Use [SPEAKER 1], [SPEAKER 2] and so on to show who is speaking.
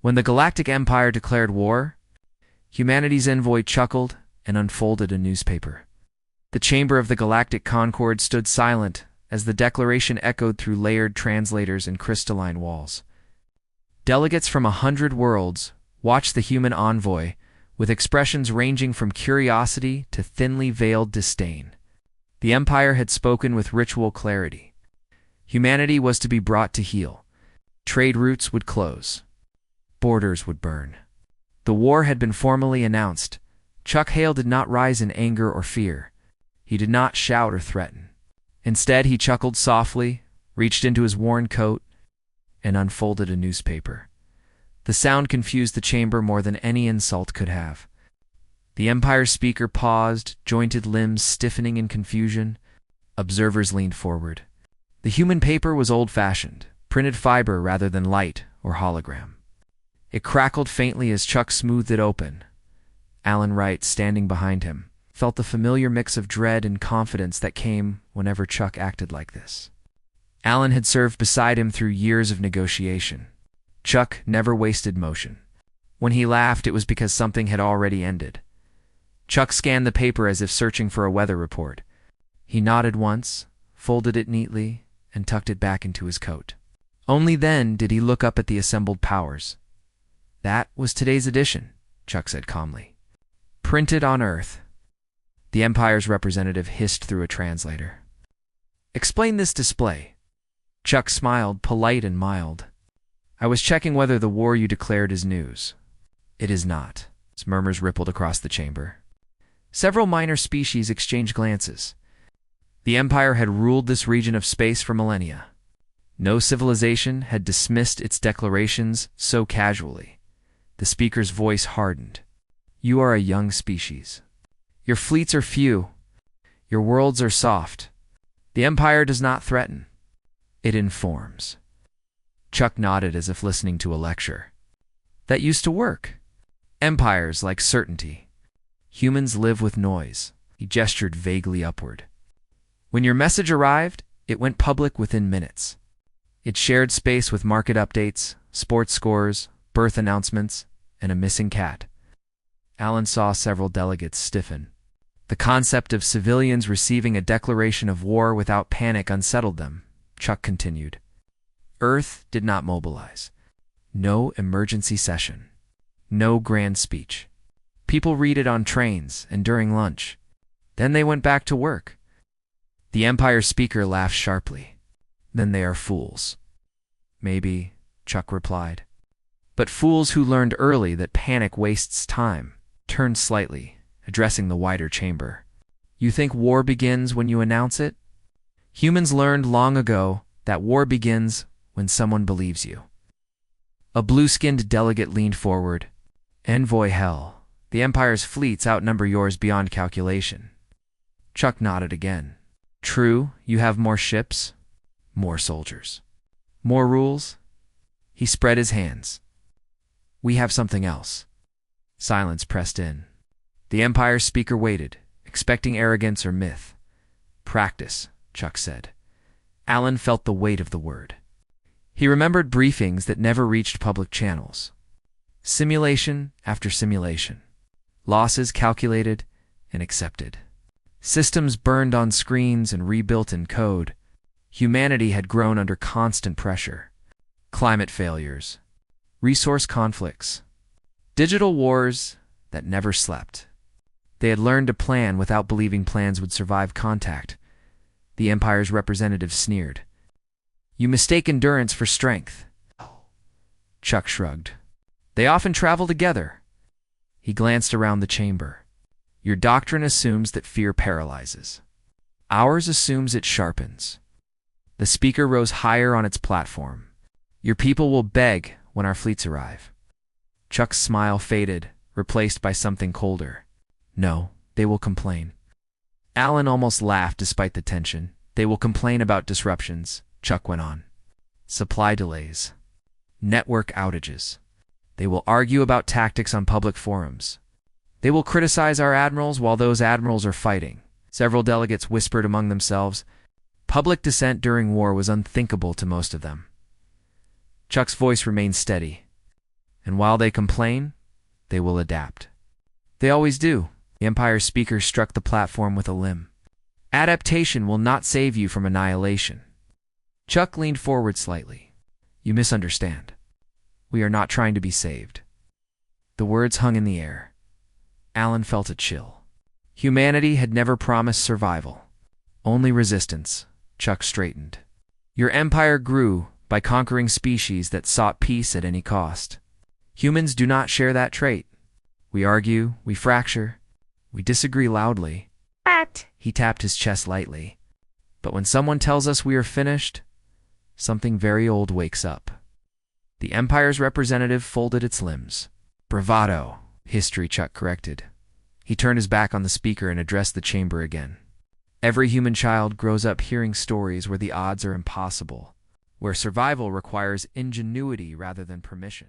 [SPEAKER 1] When the Galactic Empire declared war, humanity's envoy chuckled and unfolded a newspaper. The chamber of the Galactic Concord stood silent as the declaration echoed through layered translators and crystalline walls. Delegates from 100 worlds watched the human envoy with expressions ranging from curiosity to thinly veiled disdain. The Empire had spoken with ritual clarity. Humanity was to be brought to heel. Trade routes would close. Borders would burn. The war had been formally announced. Chuck Hale did not rise in anger or fear. He did not shout or threaten. Instead, he chuckled softly, reached into his worn coat, and unfolded a newspaper. The sound confused the chamber more than any insult could have. The Empire's speaker paused, jointed limbs stiffening in confusion. Observers leaned forward. The human paper was old-fashioned, printed fiber rather than light or hologram. It crackled faintly as Chuck smoothed it open. Alan Wright, standing behind him, felt the familiar mix of dread and confidence that came whenever Chuck acted like this. Alan had served beside him through years of negotiation. Chuck never wasted motion. When he laughed, it was because something had already ended. Chuck scanned the paper as if searching for a weather report. He nodded once, folded it neatly, and tucked it back into his coat. Only then did he look up at the assembled powers. "That was today's edition," Chuck said calmly. "Printed on Earth." The Empire's representative hissed through a translator. "Explain this display." Chuck smiled, polite and mild. "I was checking whether the war you declared is news." "It is not." Murmurs rippled across the chamber. Several minor species exchanged glances. The Empire had ruled this region of space for millennia. No civilization had dismissed its declarations so casually. The speaker's voice hardened. "You are a young species. Your fleets are few. Your worlds are soft. The Empire does not threaten. It informs." Chuck nodded as if listening to a lecture. "That used to work. Empires like certainty. Humans live with noise." He gestured vaguely upward. "When your message arrived, it went public within minutes. It shared space with market updates, sports scores, birth announcements, and a missing cat." Alan saw several delegates stiffen. The concept of civilians receiving a declaration of war without panic unsettled them. Chuck continued. "Earth did not mobilize. No emergency session. No grand speech. People read it on trains and during lunch. Then they went back to work." The Empire speaker laughed sharply. "Then they are fools." "Maybe," Chuck replied. "But fools who learned early that panic wastes time," turned slightly, addressing the wider chamber. "You think war begins when you announce it? Humans learned long ago that war begins when someone believes you." A blue-skinned delegate leaned forward. "Envoy hell. The Empire's fleets outnumber yours beyond calculation." Chuck nodded again. "True, you have more ships, more soldiers, more rules." He spread his hands. "We have something else." Silence pressed in. The Empire speaker waited, expecting arrogance or myth. "Practice," Chuck said. Alan felt the weight of the word. He remembered briefings that never reached public channels. Simulation after simulation. Losses calculated and accepted. Systems burned on screens and rebuilt in code. Humanity had grown under constant pressure. Climate failures. Resource conflicts. Digital wars that never slept. They had learned to plan without believing plans would survive contact. The Empire's representative sneered. "You mistake endurance for strength." Chuck shrugged. "They often travel together." He glanced around the chamber. "Your doctrine assumes that fear paralyzes. Ours assumes it sharpens." The speaker rose higher on its platform. "Your people will beg when our fleets arrive." Chuck's smile faded, replaced by something colder. "No, they will complain." Alan almost laughed despite the tension. "They will complain about disruptions," Chuck went on. "Supply delays. Network outages. They will argue about tactics on public forums. They will criticize our admirals while those admirals are fighting." Several delegates whispered among themselves. Public dissent during war was unthinkable to most of them. Chuck's voice remained steady. And while they complain, they will adapt. They always do. The Empire's speaker struck the platform with a limb. Adaptation will not save you from annihilation. Chuck leaned forward slightly. You misunderstand. We are not trying to be saved. The words hung in the air. Alan felt a chill. Humanity had never promised survival. Only resistance. Chuck straightened. Your empire grew by conquering species that sought peace at any cost. Humans do not share that trait. We argue, we fracture, we disagree loudly.
[SPEAKER 2] But
[SPEAKER 1] He tapped his chest lightly. But when someone tells us we are finished, something very old wakes up. The Empire's representative folded its limbs. Bravado, History Chuck corrected. He turned his back on the speaker and addressed the chamber again. Every human child grows up hearing stories where the odds are impossible, where survival requires ingenuity rather than permission.